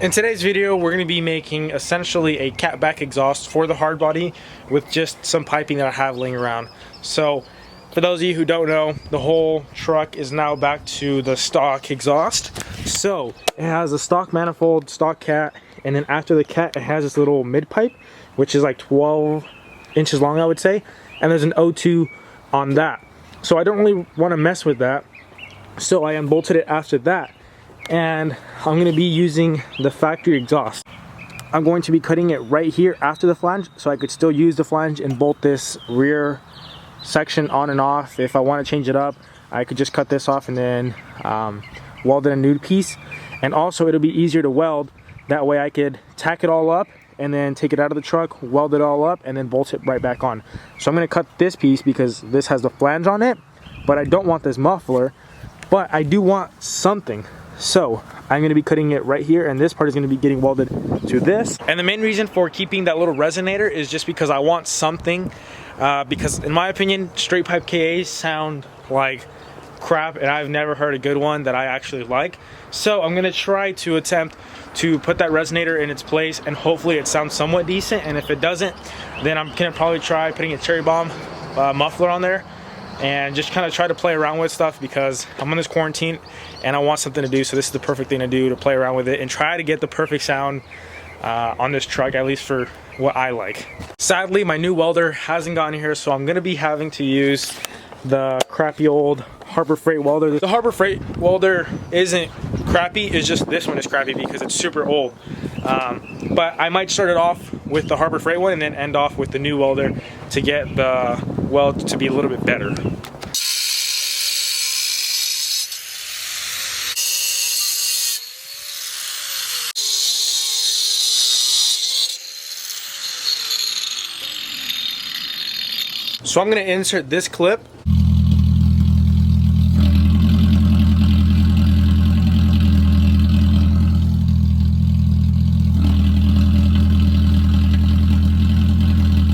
In today's video, we're going to be making essentially a catback exhaust for the hard body with just some piping that I have laying around. So for those of you who don't know, the whole truck is now back to the stock exhaust. So it has a stock manifold, stock cat, and then after the cat it has this little mid pipe, which is like 12 inches long, I would say, and there's an O2 on that. So I don't really want to mess with that, so I unbolted it after that. And I'm going to be using the factory exhaust. I'm going to be cutting it right here after the flange, so I could still use the flange and bolt this rear section on and off. If I want to change it up, I could just cut this off and then weld in a new piece. And also it'll be easier to weld, that way I could tack it all up and then take it out of the truck, weld it all up, and then bolt it right back on. So I'm going to cut this piece because this has the flange on it, but I don't want this muffler, but I do want something. So I'm going to be cutting it right here, and this part is going to be getting welded to this. And the main reason for keeping that little resonator is just because I want something, because in my opinion, straight pipe KAs sound like crap, and I've never heard a good one that I actually like. So I'm going to try to attempt to put that resonator in its place, and hopefully it sounds somewhat decent. And if it doesn't, then I'm going to probably try putting a cherry bomb muffler on there and just kind of try to play around with stuff, because I'm on this quarantine and I want something to do. So this is the perfect thing to do, to play around with it and try to get the perfect sound on this truck, at least for what I like. Sadly, my new welder hasn't gotten here, so I'm going to be having to use the crappy old Harbor Freight welder. The Harbor Freight welder isn't crappy, it's just this one is crappy because it's super old. But I might start it off with the Harbor Freight one and then end off with the new welder to get the weld to be a little bit better. So I'm going to insert this clip.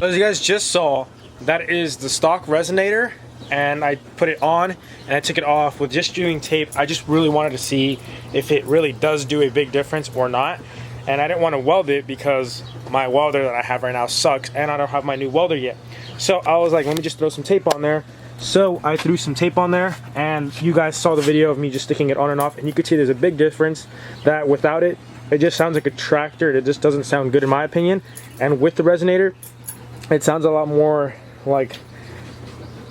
As you guys just saw, that is the stock resonator, and I put it on and I took it off with just doing tape. I just really wanted to see if it really does do a big difference or not, and I didn't want to weld it because my welder that I have right now sucks and I don't have my new welder yet. So I was like, let me just throw some tape on there. So I threw some tape on there, and you guys saw the video of me just sticking it on and off, and you could see there's a big difference, that without it, it just sounds like a tractor. It just doesn't sound good in my opinion. And with the resonator, it sounds a lot more like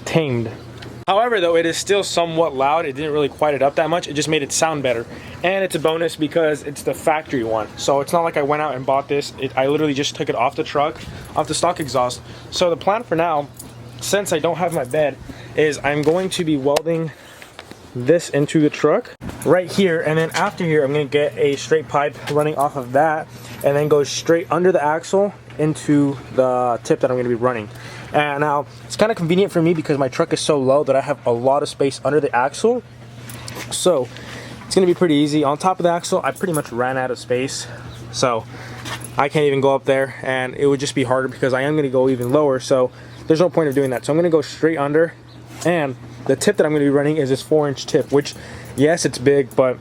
tamed. However, though, it is still somewhat loud. It didn't really quiet it up that much. It just made it sound better. And it's a bonus because it's the factory one. So it's not like I went out and bought this. I literally just took it off the truck, off the stock exhaust. So the plan for now, since I don't have my bed, is I'm going to be welding this into the truck right here, and then after here I'm going to get a straight pipe running off of that and then go straight under the axle into the tip that I'm going to be running. And now it's kind of convenient for me because my truck is so low that I have a lot of space under the axle, so it's going to be pretty easy. On top of the axle, I pretty much ran out of space, so I can't even go up there, and it would just be harder because I am going to go even lower, so there's no point of doing that. So I'm going to go straight under, and the tip that I'm going to be running is this 4-inch tip, which, yes, it's big, but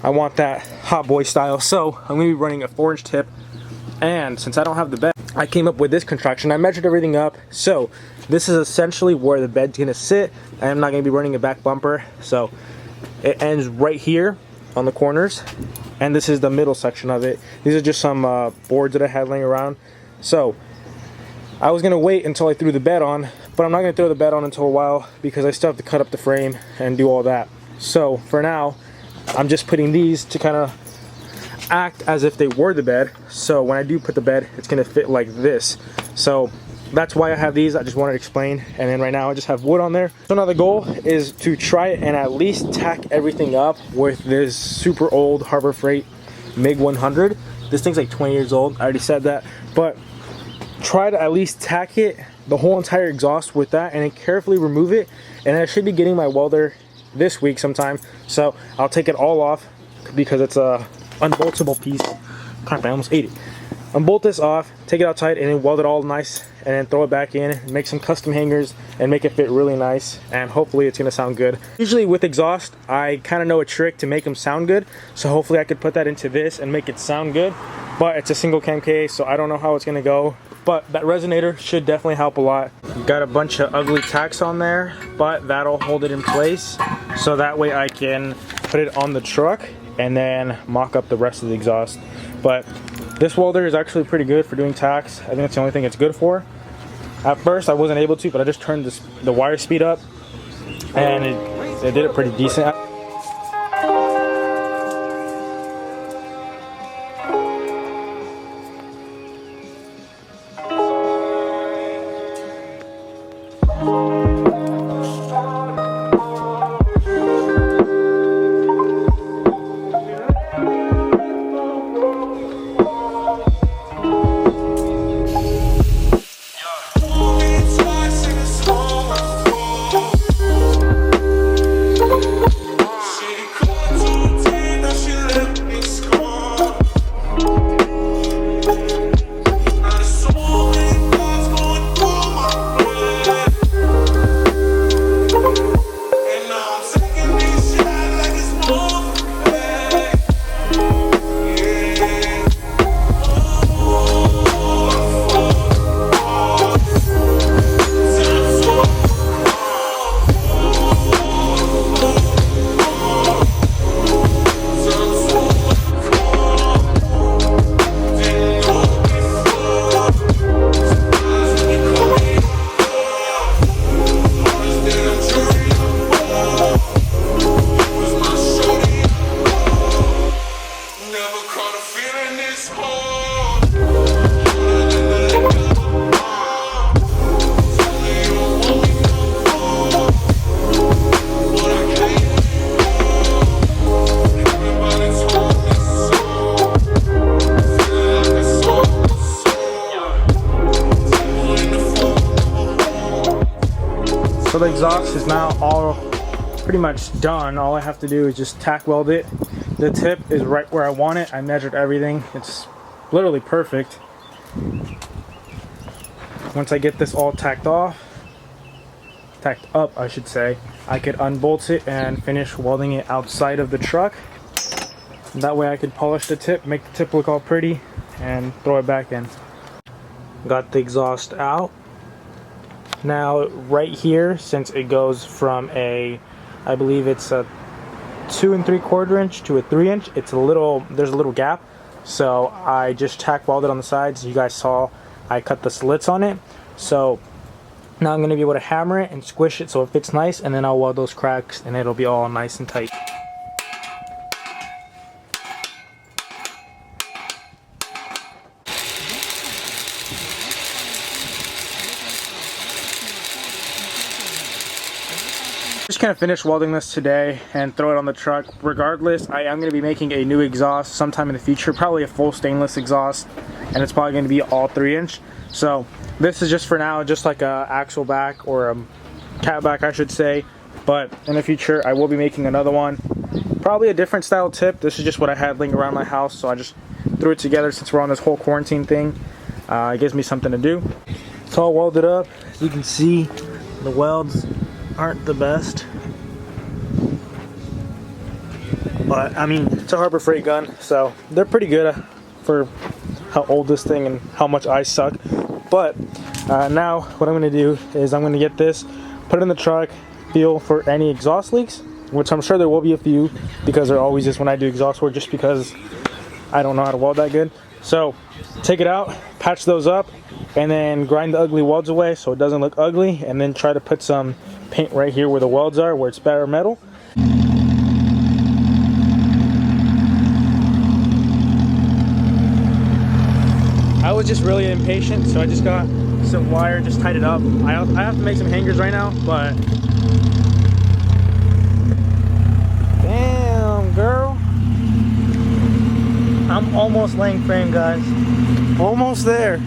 I want that hot boy style. So I'm going to be running a 4-inch tip, and since I don't have the bed, I came up with this contraction. I measured everything up, so this is essentially where the bed's going to sit. I am not going to be running a back bumper, so it ends right here on the corners, and this is the middle section of it. These are just some boards that I had laying around. So I was going to wait until I threw the bed on, but I'm not going to throw the bed on until a while because I still have to cut up the frame and do all that. So for now, I'm just putting these to kind of act as if they were the bed. So when I do put the bed, it's going to fit like this. So that's why I have these. I just wanted to explain. And then right now I just have wood on there. So now the goal is to try it and at least tack everything up with this super old Harbor Freight MiG 100. This thing's like 20 years old. I already said that. But try to at least tack it, the whole entire exhaust with that, and then carefully remove it. And I should be getting my welder this week sometime, so I'll take it all off because it's a unboltable piece. Crap, I almost ate it. unbolt this off, take it outside, and then weld it all nice, and then throw it back in, make some custom hangers, and make it fit really nice, and hopefully it's gonna sound good. Usually with exhaust, I kind of know a trick to make them sound good, so hopefully I could put that into this and make it sound good, but it's a single cam case, so I don't know how it's gonna go, but that resonator should definitely help a lot. Got a bunch of ugly tacks on there, but that'll hold it in place, so that way I can put it on the truck and then mock up the rest of the exhaust. But this welder is actually pretty good for doing tacks. I think that's the only thing it's good for. At first I wasn't able to, but I just turned the wire speed up, and it did it pretty decent. So the exhaust is now all pretty much done. All I have to do is just tack weld it. The tip is right where I want it. I measured everything. It's literally perfect. Once I get this all tacked up, I should say, I could unbolt it and finish welding it outside of the truck. That way I could polish the tip, make the tip look all pretty, and throw it back in. Got the exhaust out. Now right here, since it goes from a, I believe it's a 2 3/4 inch to a 3 inch, there's a little gap. So I just tack welded on the sides. You guys saw I cut the slits on it. So now I'm going to be able to hammer it and squish it so it fits nice, and then I'll weld those cracks and it'll be all nice and tight. Just gonna finish welding this today and throw it on the truck. Regardless, I am gonna be making a new exhaust sometime in the future, probably a full stainless exhaust, and it's probably gonna be all 3 inch. So this is just for now, just like a axle back or a cat back, I should say. But in the future, I will be making another one, probably a different style tip. This is just what I had laying around my house, so I just threw it together since we're on this whole quarantine thing. It gives me something to do. It's all welded up. As you can see, the welds aren't the best, but I mean, it's a Harbor Freight gun, so they're pretty good for how old this thing and how much I suck. But now what I'm going to do is I'm going to get this, put it in the truck, feel for any exhaust leaks, which I'm sure there will be a few, because there always is when I do exhaust work, just because I don't know how to weld that good. So take it out, patch those up, and then grind the ugly welds away so it doesn't look ugly, and then try to put some paint right here where the welds are, where it's bare metal. I was just really impatient, so I just got some wire, just tied it up. I have to make some hangers right now, but damn, girl, I'm almost laying frame, guys. Almost there.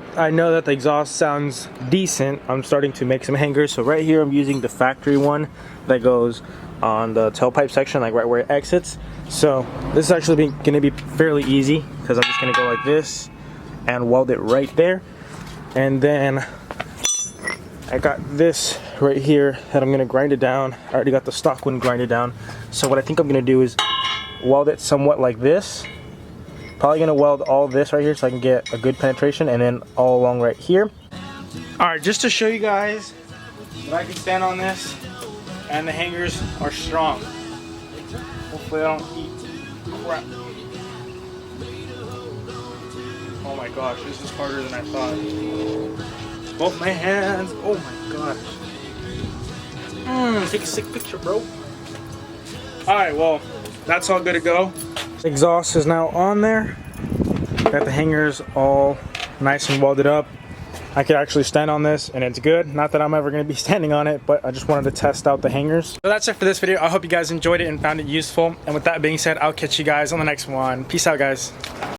that I know that the exhaust sounds decent, I'm starting to make some hangers. So right here I'm using the factory one that goes on the tailpipe section, like right where it exits. So this is actually going to be fairly easy because I'm just going to go like this and weld it right there. And then I got this right here that I'm going to grind it down. I already got the stock one grinded down. So what I think I'm going to do is weld it somewhat like this. Probably going to weld all this right here so I can get a good penetration, and then all along right here. Alright, just to show you guys that I can stand on this and the hangers are strong. Hopefully I don't eat crap. Oh my gosh, this is harder than I thought. Both my hands, oh my gosh. Take a sick picture, bro. Alright, well, that's all good to go. Exhaust is now on there. Got the hangers all nice and welded up. I could actually stand on this and it's good. Not that I'm ever going to be standing on it, but I just wanted to test out the hangers. So that's it for this video. I hope you guys enjoyed it and found it useful. And with that being said, I'll catch you guys on the next one. Peace out, guys.